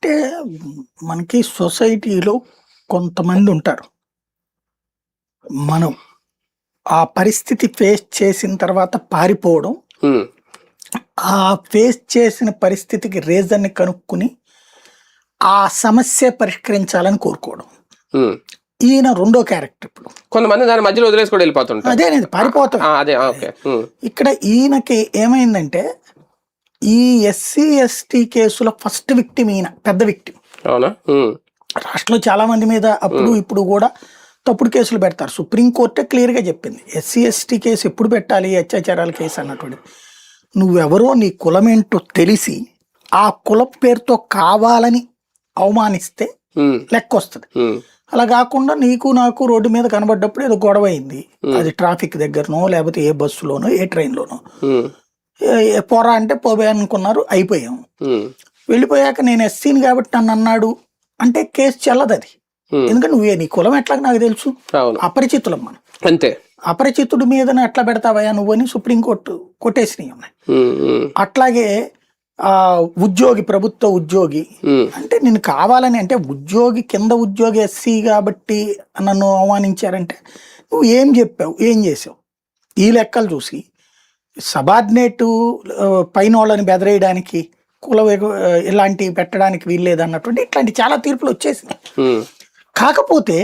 అంటే మనకి సొసైటీలో కొంతమంది ఉంటారు. మనం ఆ పరిస్థితి ఫేస్ చేసిన తర్వాత పారిపోవడం, ఉమ్, ఆ ఫేస్ చేసిన పరిస్థితికి రీజన్‌ని కనుక్కొని, ఆ సమస్య పరిష్కరించాలని కోరుకోవడం. ఉమ్. ఈయన రెండో క్యారెక్టర్ ఇప్పుడు. కొంతమంది దాని మధ్యలో వదిలేసి కూడా వెళ్ళిపోతుంటారు. అదేనేది పారిపోవటమే. అదే ఓకే. ఇక్కడ ఈయనకి ఏమైందంటే, ఈ ఎస్సీ, ఎస్టీ కేసులో ఫస్ట్ విక్టిమ్ ఈయన. పెద్ద విక్టిమ్. అవునా? రాష్ట్రంలో చాలా మంది మీద అప్పుడు ఇప్పుడు కూడా తప్పుడు కేసులు పెడతారు. సుప్రీంకోర్టే క్లియర్గా చెప్పింది, ఎస్సీ ఎస్టీ కేసు ఎప్పుడు పెట్టాలి, అత్యాచారాల కేసు అన్నటువంటి. నువ్వెవరో, నీ కులమేంటో తెలిసి ఆ కులం పేరుతో కావాలని అవమానిస్తే లెక్క వస్తుంది. అలా కాకుండా నీకు నాకు రోడ్డు మీద కనబడ్డప్పుడు ఏదో గొడవ అయింది, అది ట్రాఫిక్ దగ్గరనో లేకపోతే ఏ బస్సులోనో ఏ ట్రైన్లోనో, పోరా అంటే పోవే అనుకున్నారు, అయిపోయాం. వెళ్ళిపోయాక నేను ఎస్సీని కాబట్టి నన్ను అన్నాడు అంటే కేసు చెల్లదు అది. ఎందుకంటే నువ్వే, నీ కులం ఎట్లా నాకు తెలుసు, అపరిచితులం మనం. అంతే. అపరిచితుడి మీద ఎట్లా పెడతావయ్యా నువ్వు అని సుప్రీంకోర్టు కొట్టేసినవి ఉన్నాయి. అట్లాగే ఉద్యోగి, ప్రభుత్వ ఉద్యోగి అంటే నిన్ను కావాలని, అంటే ఉద్యోగి కింద ఉద్యోగి ఎస్సీ కాబట్టి నన్ను అవమానించారంటే నువ్వు ఏం చెప్పావు, ఏం చేసావు, ఈ లెక్కలు చూసి సబార్డినేటు పైన వాళ్ళని బెదరేయడానికి, కుల ఇలాంటివి పెట్టడానికి వీల్లేదన్నటువంటి ఇట్లాంటి చాలా తీర్పులు వచ్చేసినాయి. కాకపోతే